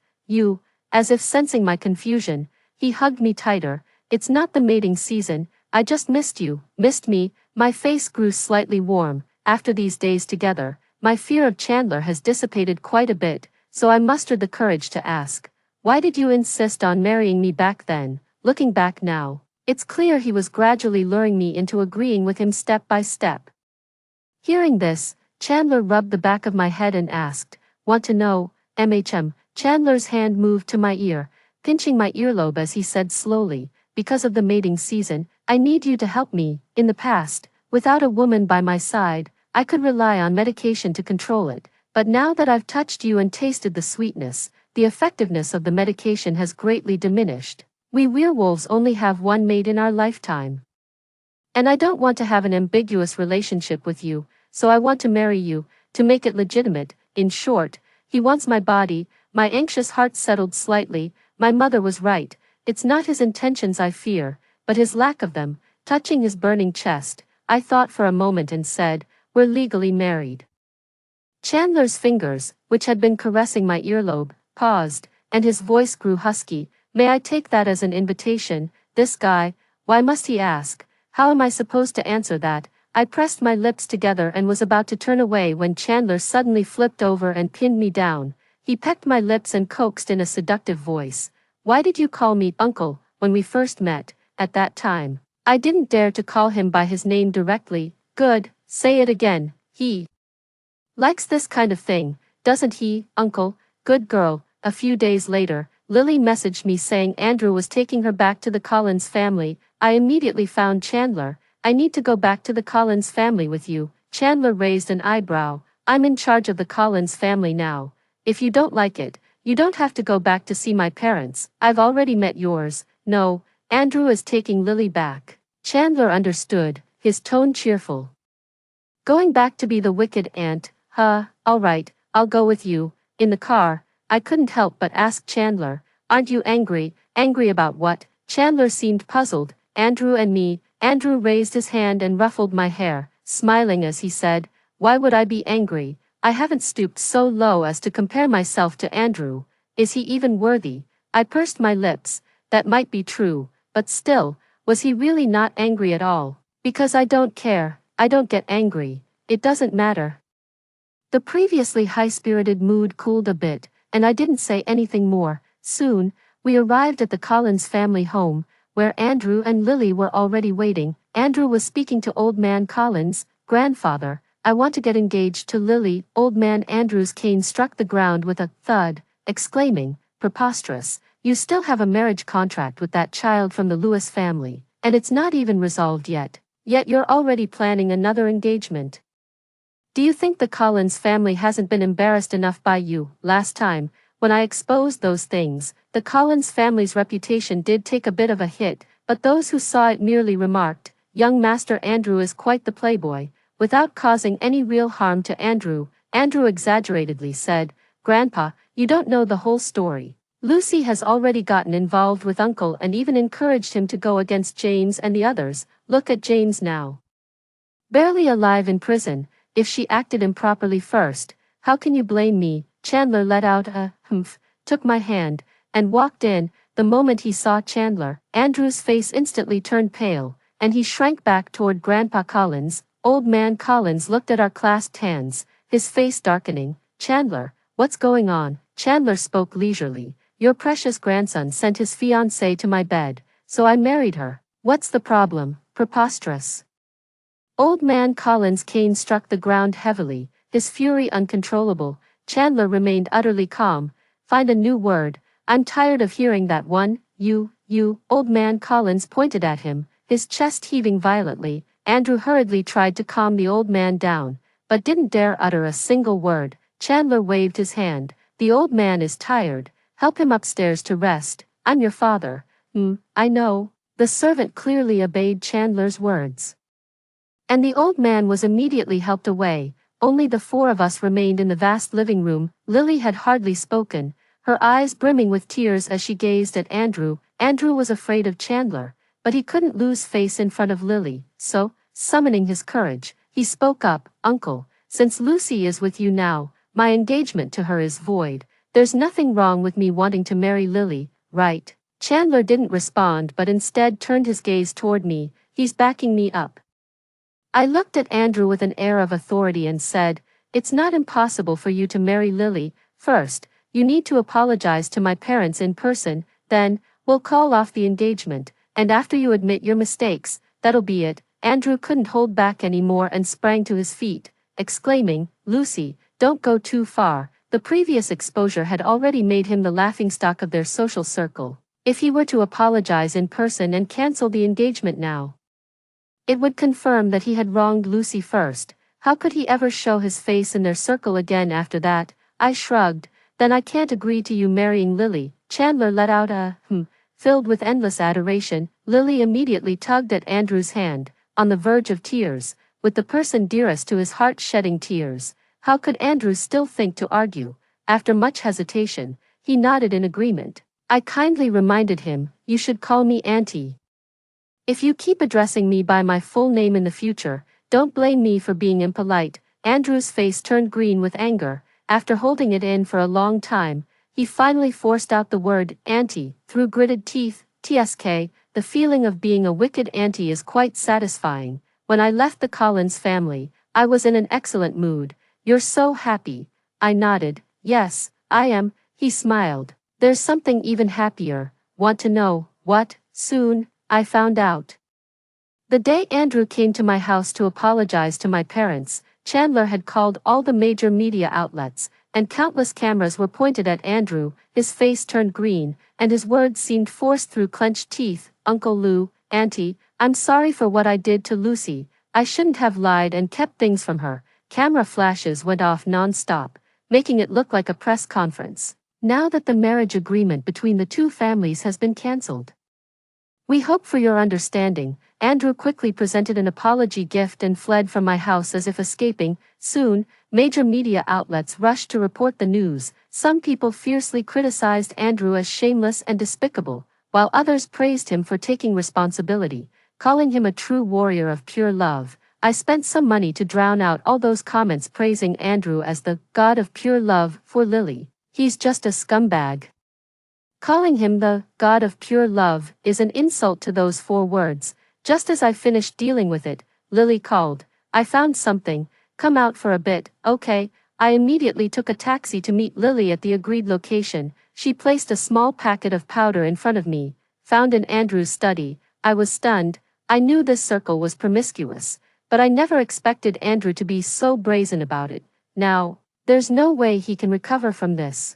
As if sensing my confusion, he hugged me tighter. It's not the mating season, I just missed you. Missed me? My face grew slightly warm. After these days together, my fear of Chandler has dissipated quite a bit, so I mustered the courage to ask, why did you insist on marrying me back then? Looking back now, it's clear he was gradually luring me into agreeing with him step by step. Hearing this, Chandler rubbed the back of my head and asked, want to know? Chandler's hand moved to my ear, pinching my earlobe as he said slowly, because of the mating season, I need you to help me. In the past, without a woman by my side, I could rely on medication to control it, but now that I've touched you and tasted the sweetness, the effectiveness of the medication has greatly diminished. We werewolves only have one mate in our lifetime. And I don't want to have an ambiguous relationship with you, so I want to marry you, to make it legitimate. In short, he wants my body. My anxious heart settled slightly. My mother was right. It's not his intentions I fear, but his lack of them. Touching his burning chest, I thought for a moment and said, "We're legally married." Chandler's fingers, which had been caressing my earlobe, paused, and his voice grew husky. "May I take that as an invitation? This guy, why must he ask? How am I supposed to answer that?" I pressed my lips together and was about to turn away when Chandler suddenly flipped over and pinned me down. He pecked my lips and coaxed in a seductive voice, "Why did you call me uncle when we first met?" At that time, I didn't dare to call him by his name directly. "Good, say it again. He likes this kind of thing, doesn't he, uncle? Good girl." A few days later, Lily messaged me saying Andrew was taking her back to the Collins family. I immediately found Chandler. "I need to go back to the Collins family with you." Chandler raised an eyebrow. "I'm in charge of the Collins family now. If you don't like it, you don't have to go back to see my parents. I've already met yours." "No, Andrew is taking Lily back." Chandler understood, his tone cheerful. "Going back to be the wicked aunt, huh? All right, I'll go with you." In the car, I couldn't help but ask Chandler, "Aren't you angry?" "Angry about what?" Chandler seemed puzzled. "Andrew and me." Andrew raised his hand and ruffled my hair, smiling as he said, "Why would I be angry? I haven't stooped so low as to compare myself to Andrew. Is he even worthy?" I pursed my lips. That might be true, but still, was he really not angry at all? "Because I don't care. I don't get angry. It doesn't matter." The previously high-spirited mood cooled a bit, and I didn't say anything more. Soon, we arrived at the Collins family home, where Andrew and Lily were already waiting. Andrew was speaking to Old Man Collins. "Grandfather, I want to get engaged to Lily." Old Man Andrew's cane struck the ground with a thud, exclaiming, "Preposterous. You still have a marriage contract with that child from the Lewis family, and it's not even resolved yet. Yet you're already planning another engagement. Do you think the Collins family hasn't been embarrassed enough by you? Last time, when I exposed those things, the Collins family's reputation did take a bit of a hit, but those who saw it merely remarked, 'Young Master Andrew is quite the playboy,' without causing any real harm to Andrew." Andrew exaggeratedly said, "Grandpa, you don't know the whole story. Lucy has already gotten involved with Uncle and even encouraged him to go against James and the others. Look at James now. Barely alive in prison. If she acted improperly first, how can you blame me?" Chandler let out a humph, took my hand, and walked in. The moment he saw Chandler, Andrew's face instantly turned pale, and he shrank back toward Grandpa Collins. Old Man Collins looked at our clasped hands, his face darkening. "Chandler, what's going on?" Chandler spoke leisurely. "Your precious grandson sent his fiancée to my bed, so I married her. What's the problem?" "Preposterous." Old Man Collins' cane struck the ground heavily, his fury uncontrollable. Chandler remained utterly calm. "Find a new word. I'm tired of hearing that one. You. Old Man Collins pointed at him, his chest heaving violently. Andrew hurriedly tried to calm the old man down, but didn't dare utter a single word. Chandler waved his hand. "The old man is tired. Help him upstairs to rest. I'm your father." I know." The servant clearly obeyed Chandler's words, and the old man was immediately helped away. Only the four of us remained in the vast living room. Lily had hardly spoken, her eyes brimming with tears as she gazed at Andrew. Andrew was afraid of Chandler, but he couldn't lose face in front of Lily, so, summoning his courage, he spoke up. "Uncle, since Lucy is with you now, my engagement to her is void. There's nothing wrong with me wanting to marry Lily, right?" Chandler didn't respond but instead turned his gaze toward me. "He's backing me up." I looked at Andrew with an air of authority and said, "It's not impossible for you to marry Lily. First, you need to apologize to my parents in person, then, we'll call off the engagement, and after you admit your mistakes, that'll be it." Andrew couldn't hold back anymore and sprang to his feet, exclaiming, "Lucy, don't go too far." The previous exposure had already made him the laughingstock of their social circle. If he were to apologize in person and cancel the engagement now, it would confirm that he had wronged Lucy first. How could he ever show his face in their circle again after that? I shrugged. Then I can't agree to you marrying Lily. Chandler let out a filled with endless adoration. Lily immediately tugged at Andrew's hand, on the verge of tears, with the person dearest to his heart shedding tears. How could Andrew still think to argue? After much hesitation, he nodded in agreement. I kindly reminded him, "You should call me Auntie. If you keep addressing me by my full name in the future, don't blame me for being impolite." Andrew's face turned green with anger. After holding it in for a long time, he finally forced out the word, "Auntie," through gritted teeth. "Tsk, the feeling of being a wicked auntie is quite satisfying." When I left the Collins family, I was in an excellent mood. "You're so happy." I nodded. "Yes, I am." He smiled. "There's something even happier. Want to know what?" "Soon." I found out. The day Andrew came to my house to apologize to my parents, Chandler had called all the major media outlets, and countless cameras were pointed at Andrew. His face turned green, and his words seemed forced through clenched teeth. "Uncle Lou, Auntie, I'm sorry for what I did to Lucy. I shouldn't have lied and kept things from her." Camera flashes went off non-stop, making it look like a press conference. Now that the marriage agreement between the two families has been cancelled, we hope for your understanding. Andrew quickly presented an apology gift and fled from my house as if escaping. Soon, major media outlets rushed to report the news. Some people fiercely criticized Andrew as shameless and despicable, while others praised him for taking responsibility, calling him a true warrior of pure love. I spent some money to drown out all those comments praising Andrew as the god of pure love for Lily. He's just a scumbag. Calling him the god of pure love is an insult to those 4 words. Just as I finished dealing with it, Lily called. "I found something. Come out for a bit." "Okay." I immediately took a taxi to meet Lily at the agreed location. She placed a small packet of powder in front of me, found in Andrew's study. I was stunned. I knew this circle was promiscuous, but I never expected Andrew to be so brazen about it. Now, there's no way he can recover from this.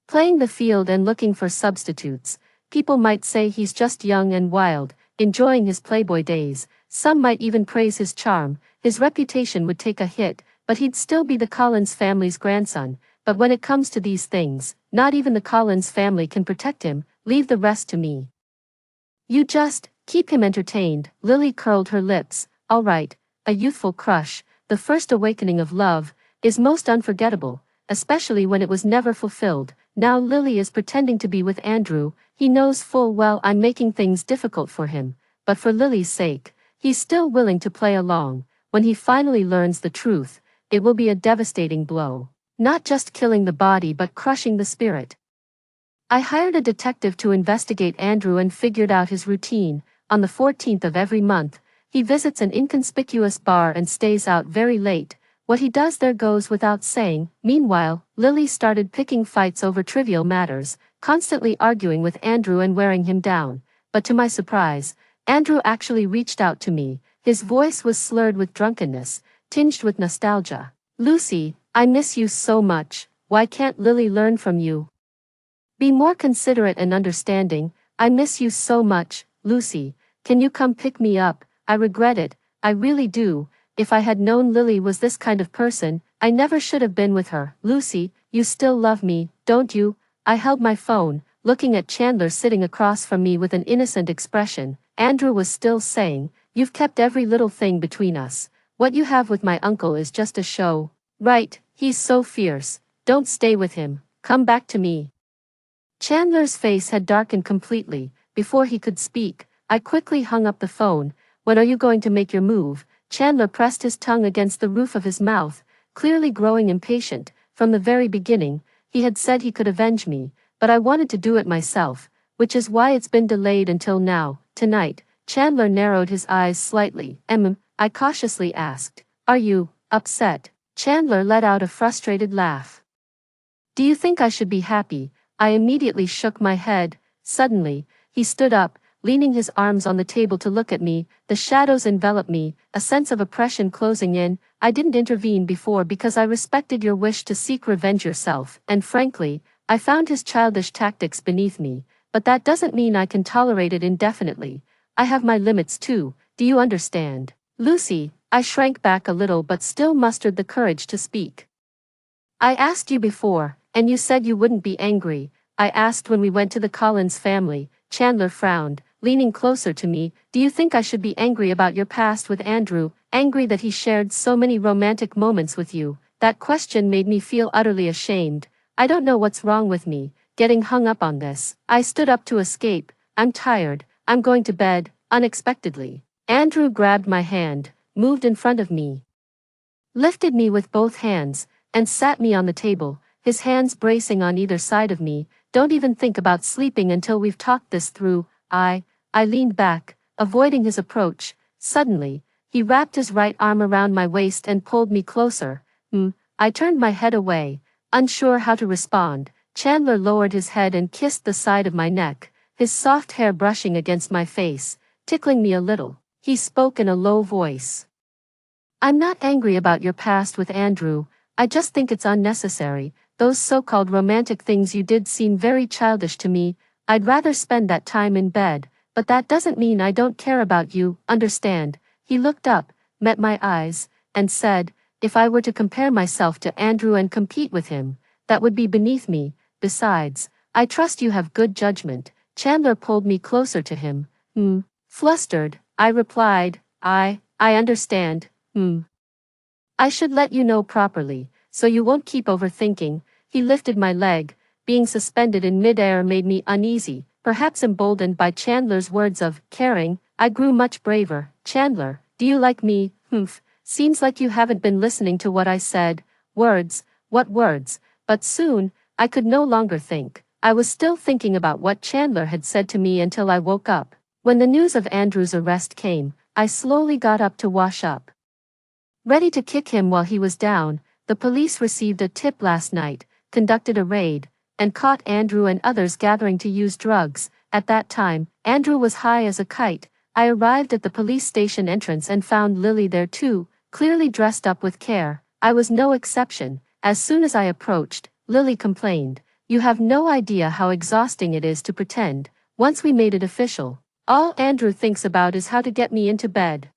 Playing the field and looking for substitutes. People might say he's just young and wild, enjoying his playboy days. Some might even praise his charm. His reputation would take a hit, but he'd still be the Collins family's grandson. But when it comes to these things, not even the Collins family can protect him. Leave the rest to me. You just keep him entertained." Lily curled her lips. "All right." A youthful crush, the first awakening of love, is most unforgettable, especially when it was never fulfilled. Now Lily is pretending to be with Andrew. He knows full well I'm making things difficult for him, but for Lily's sake, he's still willing to play along. When he finally learns the truth, it will be a devastating blow. Not just killing the body but crushing the spirit. I hired a detective to investigate Andrew and figured out his routine. On the 14th of every month, he visits an inconspicuous bar and stays out very late. What he does there goes without saying. Meanwhile, Lily started picking fights over trivial matters, constantly arguing with Andrew and wearing him down. But to my surprise, Andrew actually reached out to me. His voice was slurred with drunkenness, tinged with nostalgia. "Lucy, I miss you so much. Why can't Lily learn from you? Be more considerate and understanding. I miss you so much, Lucy. Can you come pick me up? I regret it, I really do. If I had known Lily was this kind of person, I never should have been with her." "Lucy, you still love me, don't you?" I held my phone, looking at Chandler sitting across from me with an innocent expression. Andrew was still saying, "You've kept every little thing between us. What you have with my uncle is just a show." "Right, he's so fierce. Don't stay with him. Come back to me." Chandler's face had darkened completely. Before he could speak, I quickly hung up the phone. "When are you going to make your move?" Chandler pressed his tongue against the roof of his mouth, clearly growing impatient. From the very beginning, he had said he could avenge me, but I wanted to do it myself, which is why it's been delayed until now. "Tonight." Chandler narrowed his eyes slightly. I cautiously asked. "Are you upset?" Chandler let out a frustrated laugh. "Do you think I should be happy?" I immediately shook my head. Suddenly, he stood up, leaning his arms on the table to look at me. The shadows enveloped me, a sense of oppression closing in. "I didn't intervene before because I respected your wish to seek revenge yourself, and frankly, I found his childish tactics beneath me. but that doesn't mean I can tolerate it indefinitely. I have my limits too, do you understand? Lucy, I shrank back a little but still mustered the courage to speak. I asked you before, and you said you wouldn't be angry. I asked when we went to the Collins family. Chandler frowned, leaning closer to me. Do you think I should be angry about your past with Andrew, angry that he shared so many romantic moments with you? That question made me feel utterly ashamed. I don't know what's wrong with me, getting hung up on this. I stood up to escape. I'm tired, I'm going to bed, unexpectedly. Andrew grabbed my hand, moved in front of me, lifted me with both hands, and sat me on the table, his hands bracing on either side of me. Don't even think about sleeping until we've talked this through. I leaned back, avoiding his approach. Suddenly, he wrapped his right arm around my waist and pulled me closer. I turned my head away, unsure how to respond. Chandler lowered his head and kissed the side of my neck, his soft hair brushing against my face, tickling me a little. He spoke in a low voice. I'm not angry about your past with Andrew, I just think it's unnecessary. Those so-called romantic things you did seem very childish to me. I'd rather spend that time in bed, but that doesn't mean I don't care about you, understand? He looked up, met my eyes, and said, if I were to compare myself to Andrew and compete with him, that would be beneath me. Besides, I trust you have good judgment. Chandler pulled me closer to him. Flustered, I replied, I understand. I should let you know properly, so you won't keep overthinking. He lifted my leg. Being suspended in midair made me uneasy, perhaps emboldened by Chandler's words of caring. I grew much braver. Chandler, do you like me? Seems like you haven't been listening to what I said. Words, what words? But soon, I could no longer think. I was still thinking about what Chandler had said to me until I woke up. When the news of Andrew's arrest came, I slowly got up to wash up, ready to kick him while he was down. The police received a tip last night, conducted a raid, and caught Andrew and others gathering to use drugs. At that time, Andrew was high as a kite. I arrived at the police station entrance and found Lily there too, clearly dressed up with care. I was no exception. As soon as I approached, Lily complained, "You have no idea how exhausting it is to pretend." Once we made it official, all Andrew thinks about is how to get me into bed.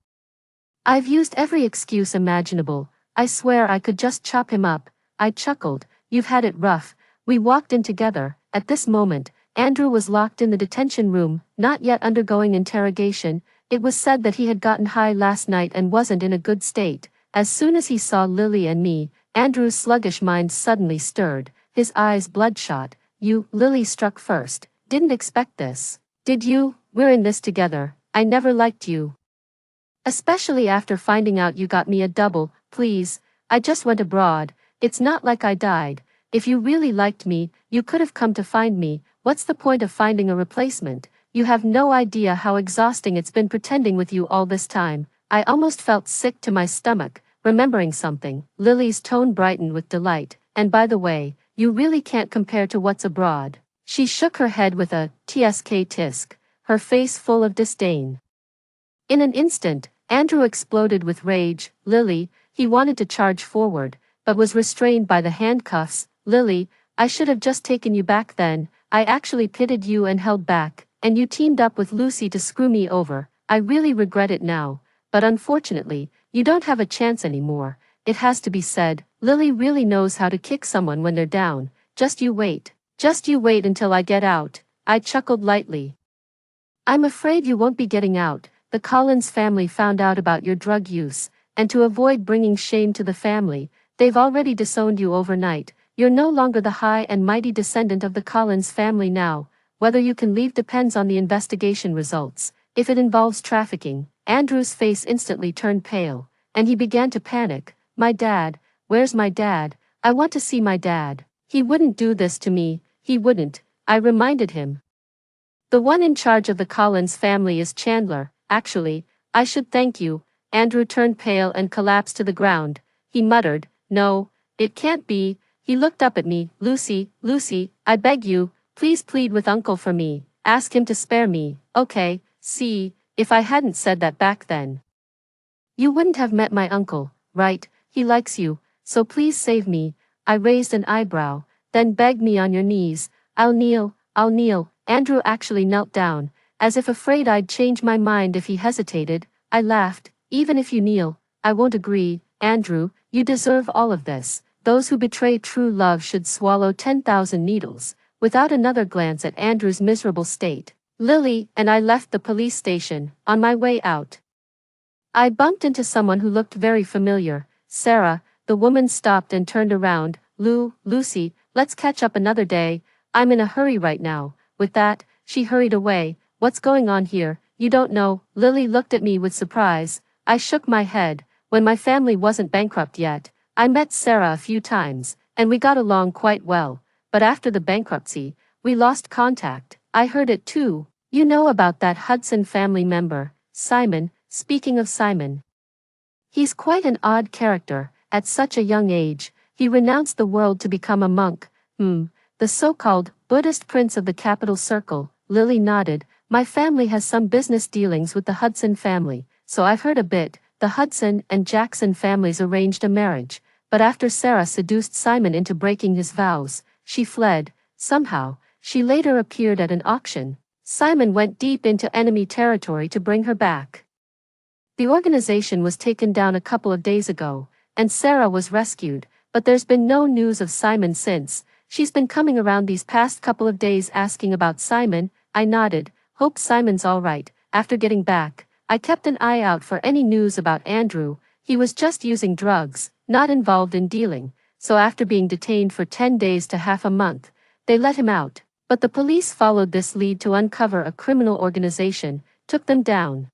I've used every excuse imaginable. I swear I could just chop him up. I chuckled. You've had it rough. We walked in together. At this moment, Andrew was locked in the detention room, not yet undergoing interrogation. It was said that he had gotten high last night and wasn't in a good state. As soon as he saw Lily and me, Andrew's sluggish mind suddenly stirred, his eyes bloodshot. You, Lily struck first. Didn't expect this. Did you? We're in this together. I never liked you. Especially after finding out you got me a double. Please, I just went abroad. It's not like I died. If you really liked me, you could have come to find me. What's the point of finding a replacement? You have no idea how exhausting it's been pretending with you all this time. I almost felt sick to my stomach, remembering something. Lily's tone brightened with delight. And by the way, you really can't compare to what's abroad. She shook her head with a tisk, her face full of disdain. In an instant, Andrew exploded with rage. Lily, he wanted to charge forward, but was restrained by the handcuffs. Lily, I should have just taken you back then. I actually pitied you and held back, and you teamed up with Lucy to screw me over. I really regret it now, but unfortunately, you don't have a chance anymore. It has to be said, Lily really knows how to kick someone when they're down. Just you wait. Just you wait until I get out. I chuckled lightly. I'm afraid you won't be getting out. The Collins family found out about your drug use, and to avoid bringing shame to the family, they've already disowned you overnight. You're no longer the high and mighty descendant of the Collins family now. Whether you can leave depends on the investigation results. If it involves trafficking, Andrew's face instantly turned pale, and he began to panic. My dad, where's my dad? I want to see my dad. He wouldn't do this to me, he wouldn't, I reminded him. The one in charge of the Collins family is Chandler. Actually, I should thank you. Andrew turned pale and collapsed to the ground. He muttered, no, it can't be. He looked up at me. Lucy, I beg you, please plead with Uncle for me. Ask him to spare me. Okay, see, if I hadn't said that back then, you wouldn't have met my uncle, right? He likes you, so please save me. I raised an eyebrow, then begged me on your knees. I'll kneel. Andrew actually knelt down, as if afraid I'd change my mind if he hesitated. I laughed. Even if you kneel, I won't agree. Andrew, you deserve all of this. Those who betray true love should swallow 10,000 needles. Without another glance at Andrew's miserable state, Lily and I left the police station. On my way out, I bumped into someone who looked very familiar. Sarah. The woman stopped and turned around. Lucy, let's catch up another day. I'm in a hurry right now. With that, she hurried away. What's going on here? You don't know. Lily looked at me with surprise. I shook my head. When my family wasn't bankrupt yet, I met Sarah a few times, and we got along quite well. But after the bankruptcy, we lost contact. I heard it too. You know about that Hudson family member, Simon. Speaking of Simon, he's quite an odd character. At such a young age, he renounced the world to become a monk. The so-called Buddhist prince of the capital circle. Lily nodded. My family has some business dealings with the Hudson family, so I've heard a bit. The Hudson and Jackson families arranged a marriage, but after Sarah seduced Simon into breaking his vows, she fled. Somehow, she later appeared at an auction. Simon went deep into enemy territory to bring her back. The organization was taken down a couple of days ago, and Sarah was rescued, but there's been no news of Simon since. She's been coming around these past couple of days asking about Simon. I nodded. Hope Simon's all right. After getting back, I kept an eye out for any news about Andrew. He was just using drugs, not involved in dealing, so after being detained for 10 days to half a month, they let him out. But the police followed this lead to uncover a criminal organization, took them down.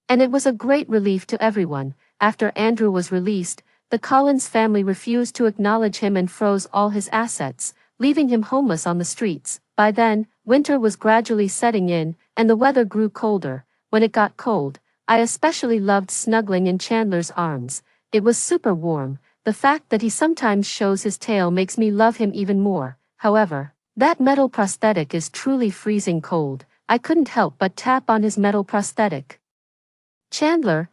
And it was a great relief to everyone. After Andrew was released, the Collins family refused to acknowledge him and froze all his assets, leaving him homeless on the streets. By then, winter was gradually setting in, and the weather grew colder. When it got cold, I especially loved snuggling in Chandler's arms. It was super warm. The fact that he sometimes shows his tail makes me love him even more. However, that metal prosthetic is truly freezing cold. I couldn't help but tap on his metal prosthetic. Chandler,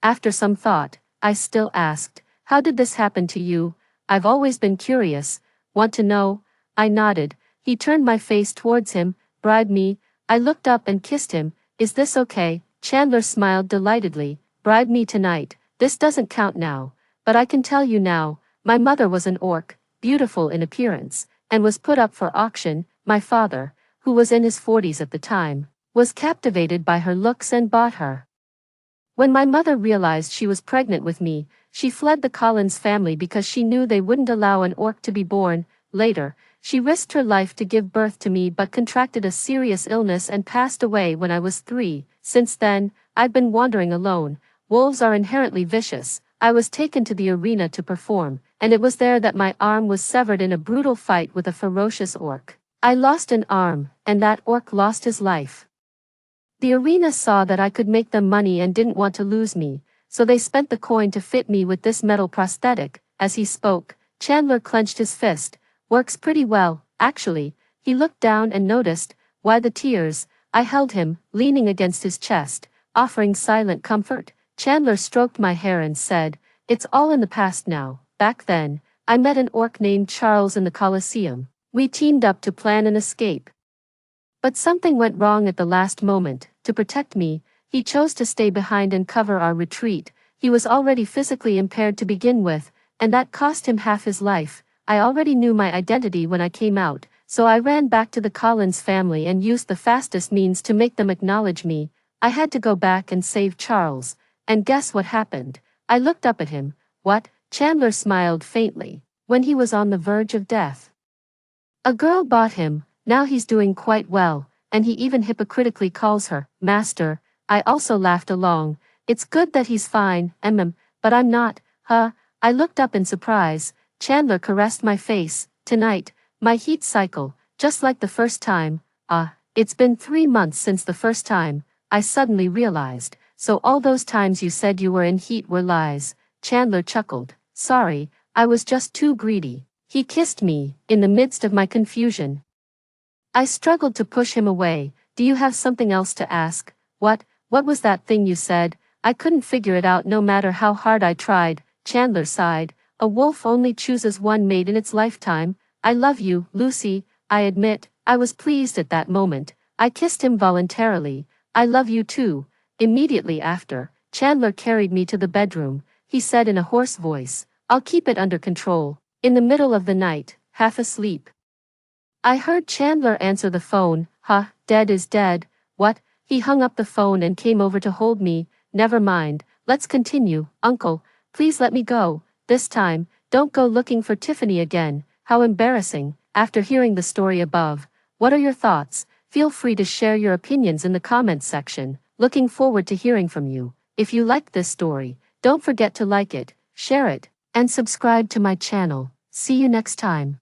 after some thought, I still asked, how did this happen to you? I've always been curious. Want to know? I nodded. He turned my face towards him. Bribe me? I looked up and kissed him. Is this okay? Chandler smiled delightedly. Bribe me tonight. This doesn't count now. But I can tell you now, my mother was an orc, beautiful in appearance, and was put up for auction. My father, who was in his 40s at the time, was captivated by her looks and bought her. When my mother realized she was pregnant with me, she fled the Collins family because she knew they wouldn't allow an orc to be born. Later, she risked her life to give birth to me but contracted a serious illness and passed away when I was 3. Since then, I've been wandering alone. Wolves are inherently vicious. I was taken to the arena to perform, and it was there that my arm was severed in a brutal fight with a ferocious orc. I lost an arm, and that orc lost his life. The arena saw that I could make them money and didn't want to lose me, so they spent the coin to fit me with this metal prosthetic. As he spoke, Chandler clenched his fist. Works pretty well, actually. He looked down and noticed. Why the tears? I held him, leaning against his chest, offering silent comfort. Chandler stroked my hair and said, it's all in the past now. Back then, I met an orc named Charles in the Colosseum. We teamed up to plan an escape. But something went wrong at the last moment. To protect me, he chose to stay behind and cover our retreat. He was already physically impaired to begin with, and that cost him half his life. I already knew my identity when I came out, so I ran back to the Collins family and used the fastest means to make them acknowledge me. I had to go back and save Charles. And guess what happened? I looked up at him. What? Chandler smiled faintly. When he was on the verge of death, a girl bought him. Now he's doing quite well, and he even hypocritically calls her master. I also laughed along. It's good that he's fine, but I'm not. I looked up in surprise. Chandler caressed my face. Tonight, my heat cycle, just like the first time. It's been 3 months since the first time. I suddenly realized. So all those times you said you were in heat were lies. Chandler chuckled. Sorry, I was just too greedy. He kissed me, in the midst of my confusion. I struggled to push him away. Do you have something else to ask? What was that thing you said? I couldn't figure it out no matter how hard I tried. Chandler sighed. A wolf only chooses one mate in its lifetime. I love you, Lucy. I admit, I was pleased at that moment. I kissed him voluntarily. I love you too. Immediately after, Chandler carried me to the bedroom. He said in a hoarse voice, I'll keep it under control. In the middle of the night, half asleep, I heard Chandler answer the phone. Huh, dead is dead. What? He hung up the phone and came over to hold me. Never mind, let's continue. Uncle, please let me go. This time, don't go looking for Tiffany again. How embarrassing. After hearing the story above, what are your thoughts? Feel free to share your opinions in the comments section. Looking forward to hearing from you. If you liked this story, don't forget to like it, share it, and subscribe to my channel. See you next time.